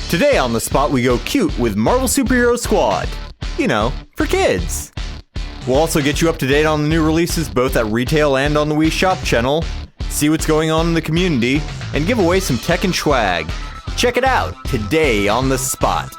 Today on The Spot, we go cute with Marvel Superhero Squad. You know, for kids. We'll also get you up to date on the new releases both at retail and on the Wii Shop channel, see what's going on in the community, and give away some tech and swag. Check it out today on The Spot.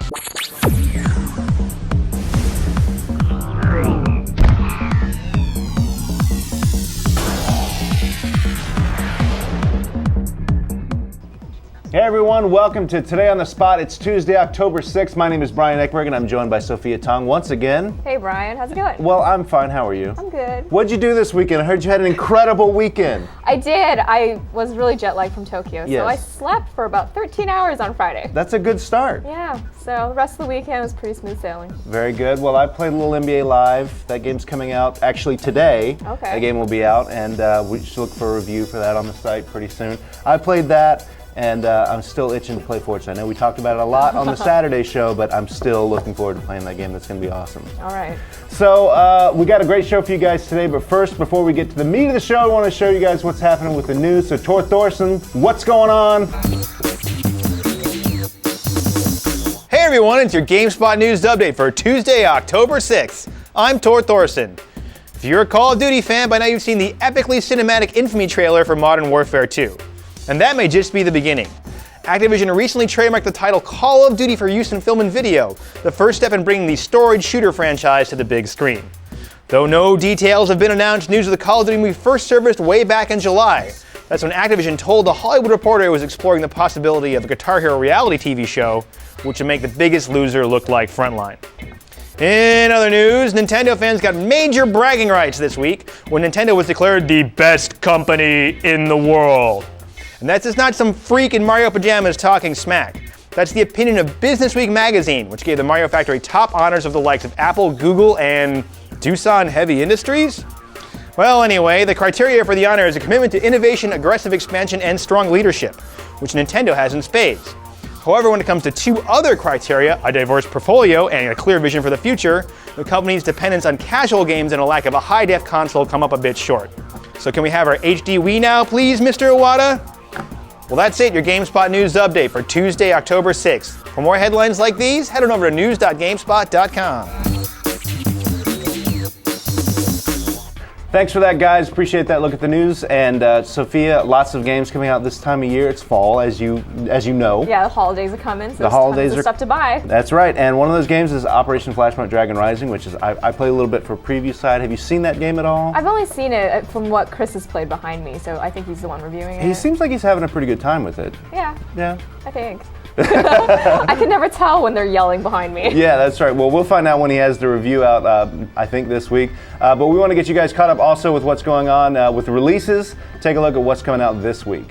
Hey everyone, welcome to Today on the Spot. It's Tuesday, October 6th. My name is Brian Eckberg and I'm joined by Sophia Tong once again. Hey Brian, how's it going? Well, I'm fine. How are you? I'm good. What'd you do this weekend? I heard you had an incredible weekend. I did. I was really jet lagged from Tokyo, Yes. so I slept for about 13 hours on Friday. That's a good start. Yeah, so the rest of the weekend was pretty smooth sailing. Very good. Well, I played a little NBA Live. That game's coming out actually today. Okay. That game will be out and we should look for a review for that on the site pretty soon. I played that. And I'm still itching to play Forza. I know we talked about it a lot on the Saturday show, but I'm still looking forward to playing that game. That's going to be awesome. All right. So we got a great show for you guys today, but first, before we get to the meat of the show, I want to show you guys what's happening with the news. So Tor Thorson, what's going on? Hey everyone, it's your GameSpot news update for Tuesday, October 6th. I'm Tor Thorson. If you're a Call of Duty fan, by now you've seen the epically cinematic Infamy trailer for Modern Warfare 2. And that may just be the beginning. Activision recently trademarked the title Call of Duty for use in film and video, the first step in bringing the storied shooter franchise to the big screen. Though no details have been announced, news of the Call of Duty movie first surfaced way back in July. That's when Activision told The Hollywood Reporter it was exploring the possibility of a Guitar Hero reality TV show, which would make The Biggest Loser look like Frontline. In other news, Nintendo fans got major bragging rights this week when Nintendo was declared the best company in the world. And that's just not some freak in Mario pajamas talking smack. That's the opinion of Business Week magazine, which gave the Mario Factory top honors of the likes of Apple, Google, and Doosan Heavy Industries. Well, anyway, the criteria for the honor is a commitment to innovation, aggressive expansion, and strong leadership, which Nintendo has in spades. However, when it comes to two other criteria, a diverse portfolio and a clear vision for the future, the company's dependence on casual games and a lack of a high-def console come up a bit short. So can we have our HD Wii now, please, Mr. Iwata? Well, that's it, your GameSpot news update for Tuesday, October 6th. For more headlines like these, head on over to news.gamespot.com. Thanks for that, guys. Appreciate that look at the news. And Sophia, lots of games coming out this time of year. It's fall, as you know. Yeah, the holidays are coming, so the holidays are stuff to buy. That's right. And one of those games is Operation Flashpoint Dragon Rising, which is I played a little bit for preview side. Have you seen that game at all? I've only seen it from what Chris has played behind me, so I think he's the one reviewing it. He seems like he's having a pretty good time with it. Yeah. Yeah. I think. I can never tell when they're yelling behind me. Yeah, that's right. Well, we'll find out when he has the review out, I think this week. But we want to get you guys caught up also with what's going on with the releases. Take a look at what's coming out this week.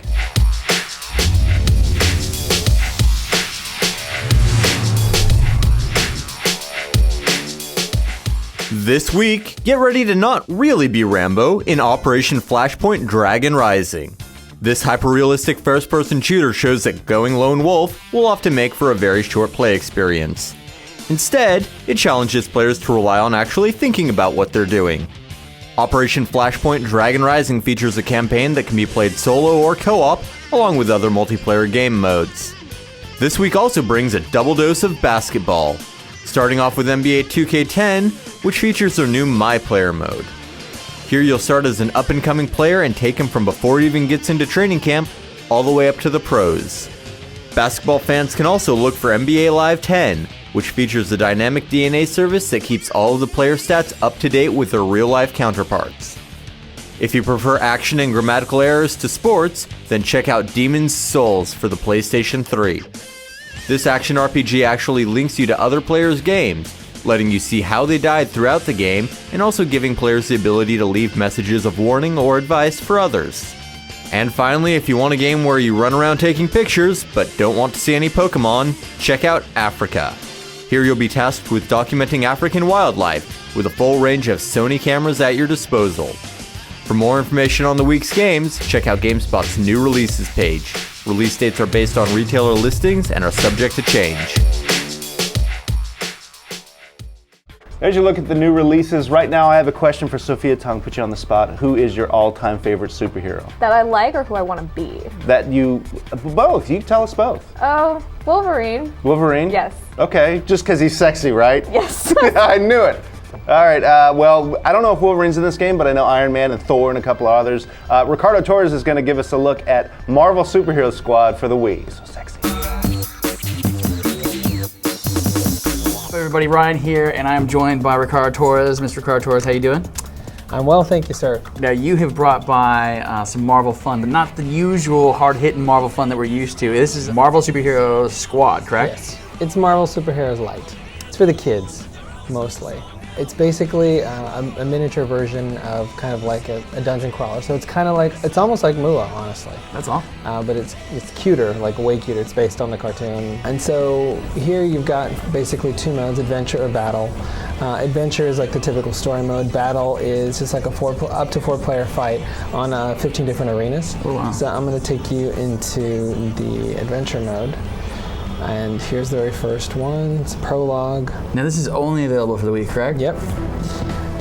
This week, get ready to not really be Rambo in Operation Flashpoint Dragon Rising. This hyper-realistic first-person shooter shows that going lone wolf will often make for a very short play experience. Instead, it challenges players to rely on actually thinking about what they're doing. Operation Flashpoint Dragon Rising features a campaign that can be played solo or co-op, along with other multiplayer game modes. This week also brings a double dose of basketball, starting off with NBA 2K10, which features their new My Player mode. Here you'll start as an up-and-coming player and take him from before he even gets into training camp all the way up to the pros. Basketball fans can also look for NBA Live 10, which features a dynamic DNA service that keeps all of the player stats up to date with their real-life counterparts. If you prefer action and grammatical errors to sports, then check out Demon's Souls for the PlayStation 3. This action RPG actually links you to other players' games, letting you see how they died throughout the game, and also giving players the ability to leave messages of warning or advice for others. And finally, if you want a game where you run around taking pictures, but don't want to see any Pokemon, check out Africa. Here you'll be tasked with documenting African wildlife, with a full range of Sony cameras at your disposal. For more information on the week's games, check out GameSpot's new releases page. Release dates are based on retailer listings and are subject to change. As you look at the new releases, right now I have a question for Sophia Tung, put you on the spot. Who is your all-time favorite superhero? That I like or who I want to be? That you, both, you can tell us both. Oh, Wolverine. Wolverine? Yes. Okay, just because he's sexy, right? Yes. I knew it. All right, well, I don't know if Wolverine's in this game, but I know Iron Man and Thor and a couple of others. Ricardo Torres is going to give us a look at Marvel Superhero Squad for the Wii. So sexy. Hey everybody, Ryan here, and I'm joined by Ricardo Torres. Mr. Ricardo Torres, how you doing? I'm well, thank you, sir. Now, you have brought by some Marvel fun, but not the usual hard-hitting Marvel fun that we're used to. This is Marvel Superhero Squad, correct? Yes. It's Marvel Superheroes Light. It's for the kids, mostly. It's basically a miniature version of kind of like a dungeon crawler. So it's kind of like, it's almost like Mua, honestly. That's all. But it's cuter, like way cuter. It's based on the cartoon. And so here you've got basically two modes, adventure or battle. Adventure is like the typical story mode. Battle is just like a up to 4-player fight on 15 different arenas. Oh, wow. So I'm going to take you into the adventure mode. And here's the very first one. It's a prologue. Now, this is only available for the Wii, correct? Yep.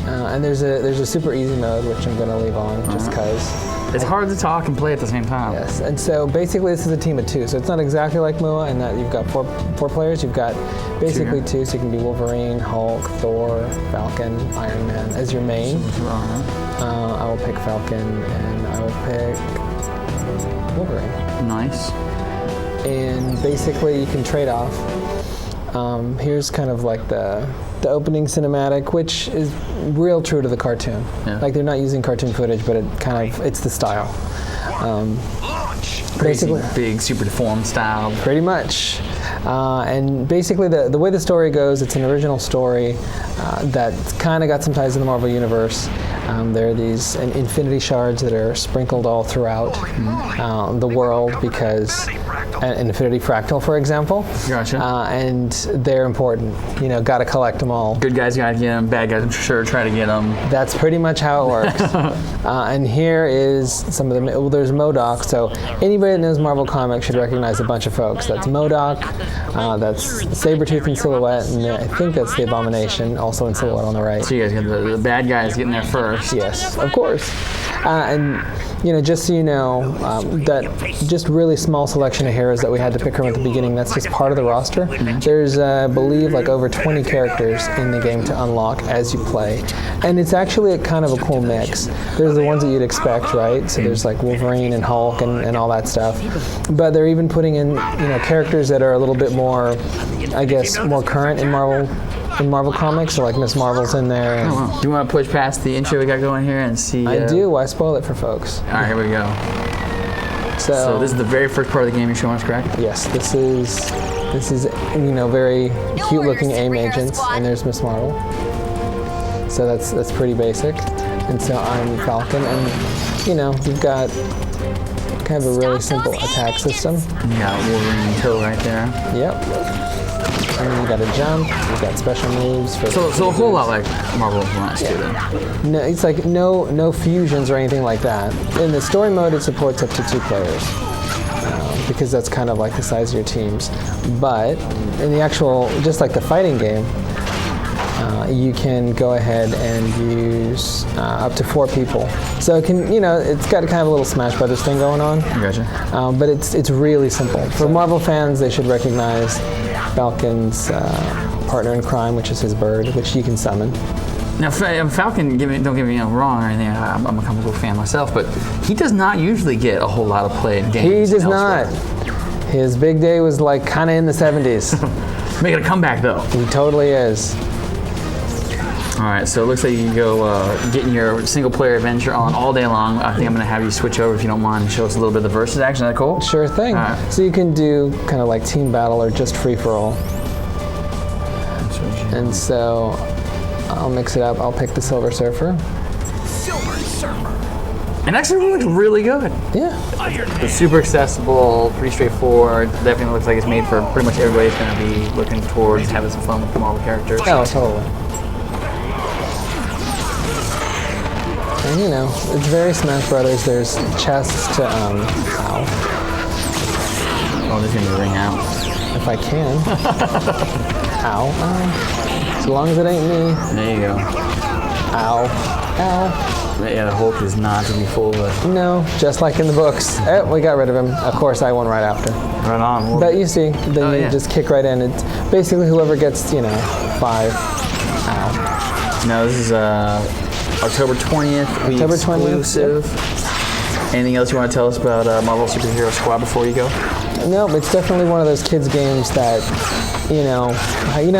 And there's a super easy mode, which I'm going to leave on just because. It's hard to talk and play at the same time. Yes, and so basically this is a team of two. So it's not exactly like Mua in that you've got four players. You've got basically two, so you can be Wolverine, Hulk, Thor, Falcon, Iron Man as your main. I will pick Falcon and I will pick Wolverine. Nice. And basically you can trade off. Here's kind of like the opening cinematic, which is real true to the cartoon. Yeah. Like they're not using cartoon footage, but it's the style. Basically, big, super deformed style. Pretty much. And basically the way the story goes, it's an original story that's kind of got some ties to the Marvel Universe. There are these infinity shards that are sprinkled all throughout the world because an infinity fractal, for example. Gotcha. And they're important. You know, got to collect them all. Good guys gotta get them, bad guys I'm sure try to get them. That's pretty much how it works. And here is some of the, well, there's MODOK. So anybody that knows Marvel Comics should recognize a bunch of folks. That's MODOK, that's Sabretooth in silhouette, and I think that's the Abomination, also in silhouette on the right. So you guys got the bad guys getting there first. Yes, of course. And you know, just so you know, that just really small selection of heroes that we had to pick from at the beginning, that's just part of the roster. There's, I believe, like over 20 characters in the game to unlock as you play. And it's actually a kind of a cool mix. There's the ones that you'd expect, right? So there's like Wolverine and Hulk and all that stuff. But they're even putting in, you know, characters that are a little bit more, I guess, more current in Marvel Comics, so like Miss Marvel's in there. Oh, wow. Do you want to push past the intro we got going here and see? I do. Why spoil it for folks? All right, here we go. So this is the very first part of the game you're showing us, correct? Yes, this is you know, very cute looking AIM agents, and there's Miss Marvel. So that's pretty basic. And so I'm Falcon, and you know, you've got kind of a really simple attack system. You got Wolverine toe right there. Yep. And then you got a jump, you got special moves. So a whole lot like Marvel wants to then. No, it's like no fusions or anything like that. In the story mode, it supports up to 2 players. Because that's kind of like the size of your teams. But in the actual, just like the fighting game, you can go ahead and use up to 4 people. So it can, you know, it's got kind of a little Smash Brothers thing going on. I gotcha. But it's really simple. For Marvel fans, they should recognize Falcon's partner in crime, which is his bird, which you can summon. Now, Falcon, don't get me wrong or anything, I'm a comic book fan myself, but he does not usually get a whole lot of play in games. He does not. His big day was like kind of in the 70s. Making a comeback, though. He totally is. All right, so it looks like you can go getting your single-player adventure on all day long. I think I'm going to have you switch over, if you don't mind, and show us a little bit of the versus action. Is that cool? Sure thing. Right. So you can do kind of like team battle or just free-for-all. And so I'll mix it up. I'll pick the Silver Surfer. It actually looks really good. Yeah. It's super accessible, pretty straightforward. Definitely looks like it's made for pretty much everybody who's going to be looking towards having some fun with the Marvel characters. Oh, totally. And you know, it's very Smash Brothers. There's chests to, ow. Oh, this is going to ring out. If I can. Ow. As long as it ain't me. There you go. Ow. Ow. Yeah, the Hulk is not to be fooled with. No, just like in the books. Oh, we got rid of him. Of course, I won right after. Right on. But you see, then you yeah. just kick right in. It's basically whoever gets, 5. Ow. No, this is October 20th. October 20th. Exclusive. Anything else you want to tell us about Marvel Superhero Squad before you go? No, it's definitely one of those kids games that,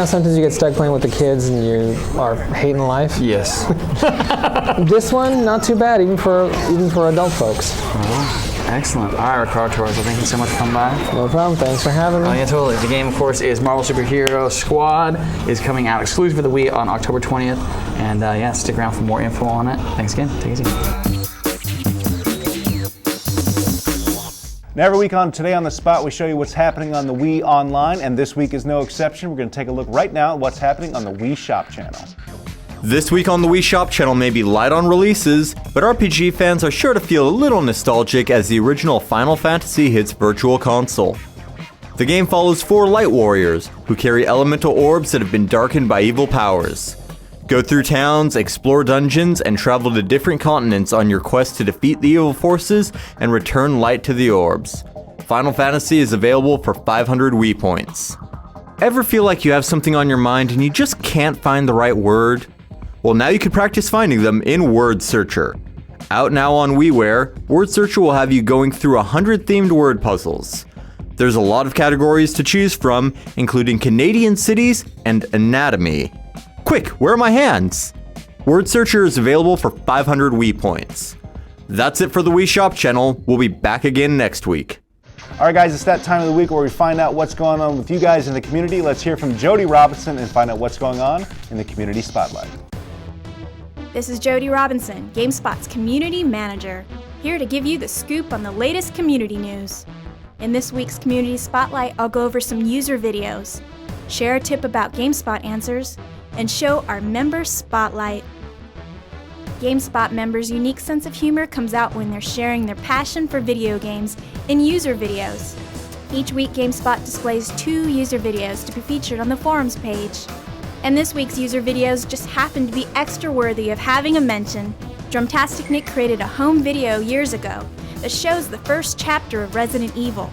sometimes you get stuck playing with the kids and you are hating life. Yes. This one, not too bad, even for adult folks. Excellent. All right, Ricardo Torres, well, thank you so much for coming by. No problem. Thanks for having me. Oh, yeah, totally. The game, of course, is Marvel Superhero Squad. Is coming out exclusive for the Wii on October 20th. And stick around for more info on it. Thanks again. Take it easy. Now, every week on Today on the Spot, we show you what's happening on the Wii Online, and this week is no exception. We're going to take a look right now at what's happening on the Wii Shop channel. This week on the Wii Shop channel may be light on releases, but RPG fans are sure to feel a little nostalgic as the original Final Fantasy hits Virtual Console. The game follows 4 light warriors, who carry elemental orbs that have been darkened by evil powers. Go through towns, explore dungeons, and travel to different continents on your quest to defeat the evil forces and return light to the orbs. Final Fantasy is available for 500 Wii points. Ever feel like you have something on your mind and you just can't find the right word? Well, now you can practice finding them in Word Searcher. Out now on WiiWare, Word Searcher will have you going through 100 themed word puzzles. There's a lot of categories to choose from, including Canadian cities and anatomy. Quick, where are my hands? Word Searcher is available for 500 Wii points. That's it for the Wii Shop channel. We'll be back again next week. All right, guys, it's that time of the week where we find out what's going on with you guys in the community. Let's hear from Jody Robinson and find out what's going on in the Community Spotlight. This is Jody Robinson, GameSpot's Community Manager, here to give you the scoop on the latest community news. In this week's Community Spotlight, I'll go over some user videos, share a tip about GameSpot answers, and show our member spotlight. GameSpot members' unique sense of humor comes out when they're sharing their passion for video games in user videos. Each week, GameSpot displays 2 user videos to be featured on the forums page. And this week's user videos just happen to be extra worthy of having a mention. Drumtastic Nick created a home video years ago that shows the first chapter of Resident Evil.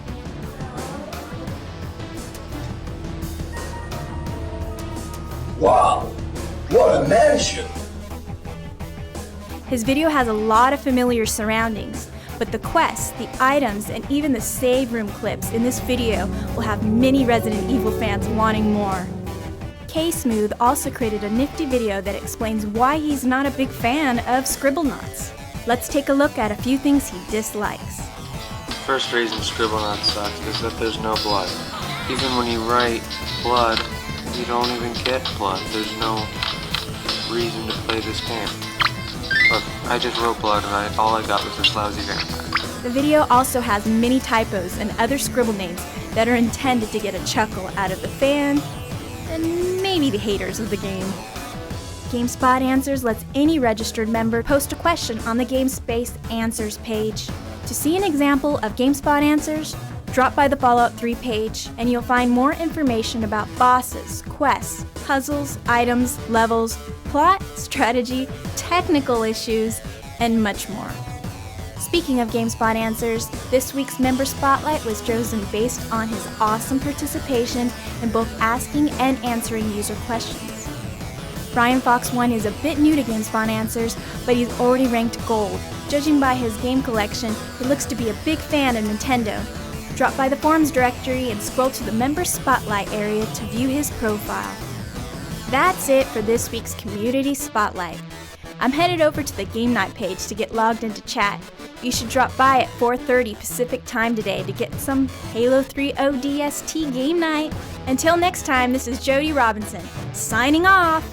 Wow, what a mansion! His video has a lot of familiar surroundings, but the quests, the items, and even the save room clips in this video will have many Resident Evil fans wanting more. K-Smooth also created a nifty video that explains why he's not a big fan of Scribblenauts. Let's take a look at a few things he dislikes. First reason Scribblenauts sucks is that there's no blood. Even when you write blood, you don't even get blood. There's no reason to play this game. Look, I just wrote blood and all I got was this lousy vampire. The video also has many typos and other scribble names that are intended to get a chuckle out of the fan and maybe the haters of the game. GameSpot Answers lets any registered member post a question on the GameSpace Answers page. To see an example of GameSpot Answers, drop by the Fallout 3 page and you'll find more information about bosses, quests, puzzles, items, levels, plot, strategy, technical issues, and much more. Speaking of GameSpot Answers, this week's Member Spotlight was chosen based on his awesome participation in both asking and answering user questions. Brian Fox 1 is a bit new to GameSpot Answers, but he's already ranked gold. Judging by his game collection, he looks to be a big fan of Nintendo. Drop by the forums directory and scroll to the Member Spotlight area to view his profile. That's it for this week's Community Spotlight. I'm headed over to the Game Night page to get logged into chat. You should drop by at 4:30 Pacific Time today to get some Halo 3 ODST Game Night. Until next time, this is Jody Robinson, signing off.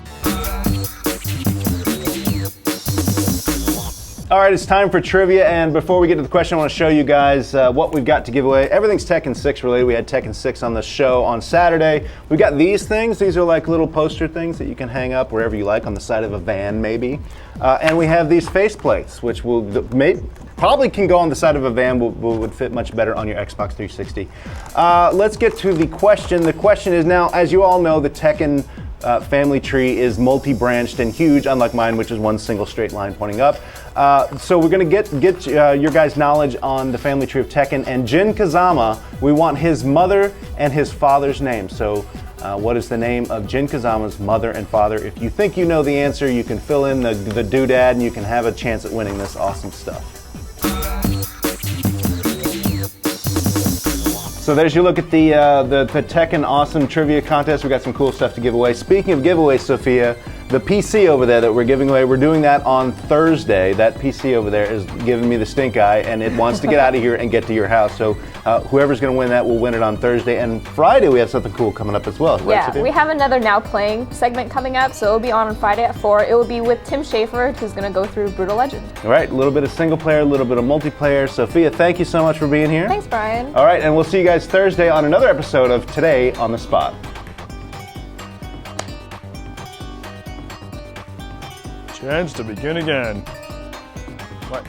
All right, it's time for trivia, and before we get to the question, I want to show you guys what we've got to give away. Everything's Tekken 6 related. We had Tekken 6 on the show on Saturday. We've got these things. These are like little poster things that you can hang up wherever you like, on the side of a van maybe. And we have these face plates, which probably can go on the side of a van, would fit much better on your Xbox 360. Let's get to the question. The question is now, as you all know, the Tekken family tree is multi-branched and huge, unlike mine, which is one single straight line pointing up. So we're going to get your guys' knowledge on the family tree of Tekken. And Jin Kazama, we want his mother and his father's name. So what is the name of Jin Kazama's mother and father? If you think you know the answer, you can fill in the doodad and you can have a chance at winning this awesome stuff. So there's your look at the Tekken Awesome Trivia Contest. We got some cool stuff to give away. Speaking of giveaways, Sophia, the PC over there that we're giving away, we're doing that on Thursday. That PC over there is giving me the stink eye, and it wants to get out of here and get to your house. So whoever's going to win that will win it on Thursday. And Friday we have something cool coming up as well, right, Yeah, Sophia? we have another Now Playing segment coming up, so it'll be on Friday at 4. It will be with Tim Schafer, who's going to go through Brutal Legend. All right, a little bit of single player, a little bit of multiplayer. Sophia, thank you so much for being here. Thanks, Brian. All right, and we'll see you guys Thursday on another episode of Today on the Spot. Chance to begin again. What?